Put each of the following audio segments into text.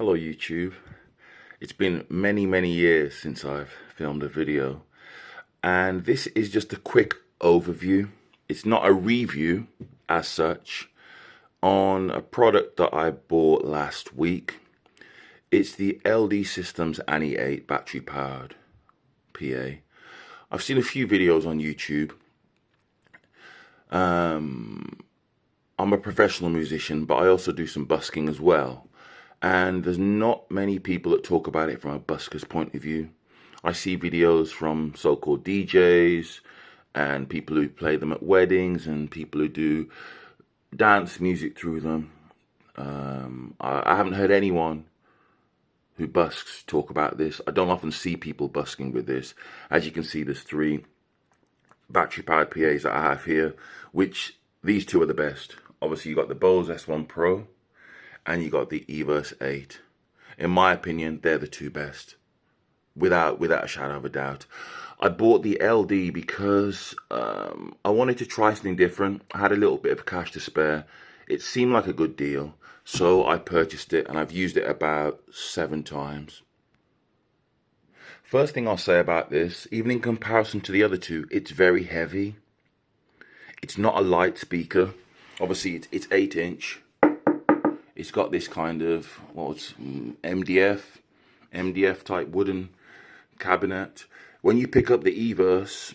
Hello YouTube. It's been many years since I've filmed a video, and this is just a quick overview. It's not a review as such on a product that I bought last week. It's the LD Systems Anny 8 battery powered PA. I've seen a few videos on YouTube. I'm a professional musician, but I also do some busking as well. And there's not many people that talk about it from a busker's point of view. I see videos from so-called DJs and people who play them at weddings and people who do dance music through them. I haven't heard anyone who busks talk about this. I don't often see people busking with this. As you can see, there's 3 battery-powered PAs that I have here, which these 2 are the best. Obviously, you got the Bose S1 Pro, and you got the Everse 8. In my opinion, they're the 2 best, without a shadow of a doubt. I bought the LD because I wanted to try something different. I had a little bit of cash to spare. It seemed like a good deal, so I purchased it, and I've used it about 7 times. First thing I'll say about this, even in comparison to the other 2, it's very heavy. It's not a light speaker. Obviously, it's 8-inch. It's got this kind of, MDF type wooden cabinet. When you pick up the Everse,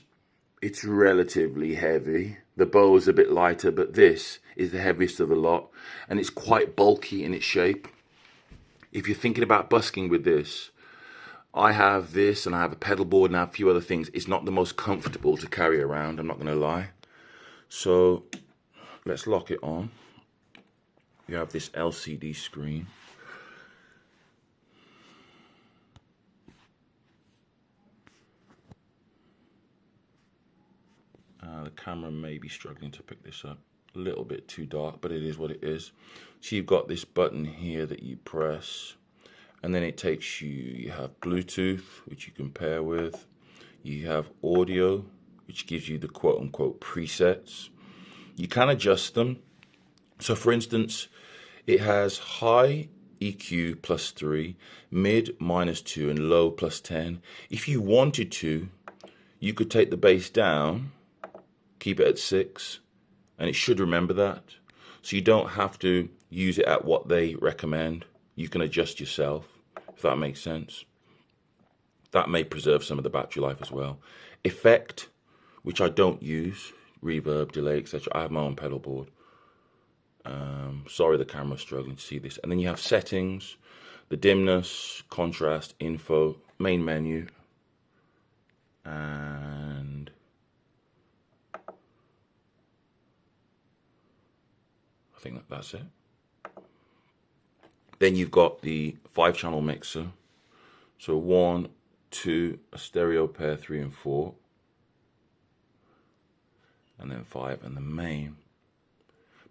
it's relatively heavy. The Bose a bit lighter, but this is the heaviest of the lot, and it's quite bulky in its shape. If you're thinking about busking with this, I have this, and I have a pedal board, and I have a few other things. It's not the most comfortable to carry around, I'm not going to lie. So let's lock it on. You have this LCD screen. The camera may be struggling to pick this up. A little bit too dark, but it is what it is. So you've got this button here that you press, and then it takes you have Bluetooth, which you can pair with. You have audio, which gives you the quote-unquote presets. You can adjust them. So for instance, it has high EQ +3, mid -2, and low +10. If you wanted to, you could take the bass down, keep it at 6, and it should remember that. So you don't have to use it at what they recommend. You can adjust yourself, if that makes sense. That may preserve some of the battery life as well. Effect, which I don't use, reverb, delay, etc. I have my own pedal board. Sorry the camera's struggling to see this. And then you have settings, the dimness, contrast, info, main menu, and I think that's it. Then you've got the 5-channel mixer. So 1, 2, a stereo pair, 3 and 4. And then 5, and the main.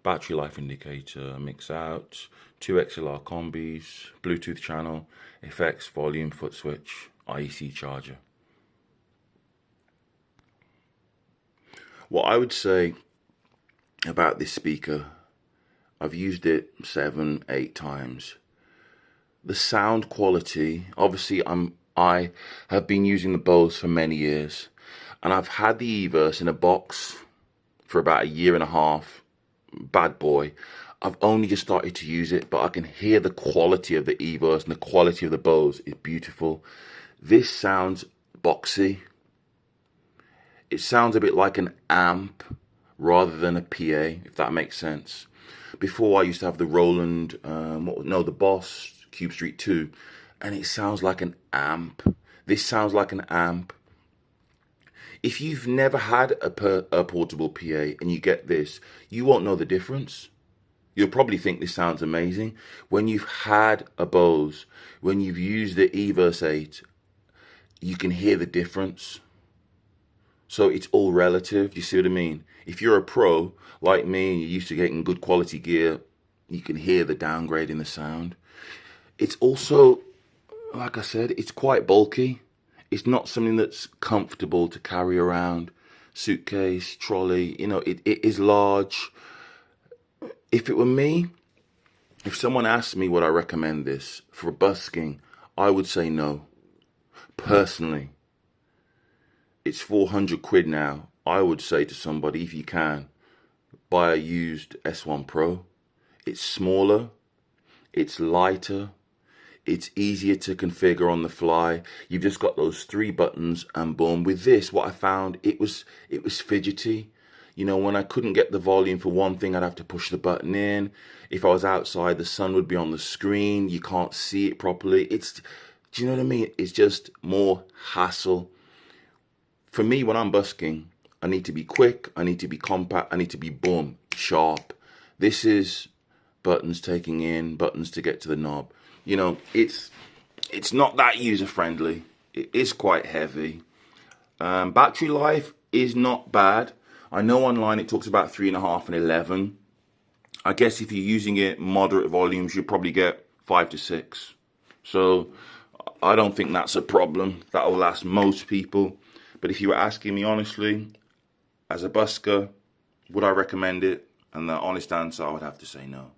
Battery life indicator, mix out, 2 XLR combis, Bluetooth channel, effects, volume, foot switch, IEC charger. What I would say about this speaker, I've used it 7, 8 times. The sound quality, obviously I have been using the Bose for many years, and I've had the Everse in a box for about 1.5 years. Bad boy. I've only just started to use it, but I can hear the quality of the Everse, and the quality of the Bose is beautiful. This sounds boxy. It sounds a bit like an amp rather than a PA, if that makes sense. Before I used to have the Roland, the Boss Cube Street 2, and it sounds like an amp. This sounds like an amp. If you've never had a portable PA and you get this, you won't know the difference. You'll probably think this sounds amazing. When you've had a Bose, when you've used the Everse 8, you can hear the difference. So it's all relative, you see what I mean? If you're a pro, like me, and you're used to getting good quality gear, you can hear the downgrade in the sound. It's also, like I said, it's quite bulky. It's not something that's comfortable to carry around. Suitcase, trolley, it is large. If it were me, If someone asked me would I recommend this for busking, I would say no. Personally, it's 400 quid now. I would say to somebody, if you can, buy a used S1 Pro. It's smaller, it's lighter, it's easier to configure on the fly. You've just got those 3 buttons and boom. With this, what I found, it was fidgety. You know, when I couldn't get the volume for one thing, I'd have to push the button in. If I was outside, the sun would be on the screen. You can't see it properly. Do you know what I mean? It's just more hassle. For me, when I'm busking, I need to be quick, I need to be compact, I need to be boom, sharp. This is buttons taking in, buttons to get to the knob. You know, it's not that user friendly. It is quite heavy. Battery life is not bad. I know online it talks about 3.5 and 11. I guess if you're using it moderate volumes, you'll probably get 5 to 6. So I don't think that's a problem. That will last most people. But if you were asking me honestly, as a busker, would I recommend it? And the honest answer, I would have to say no.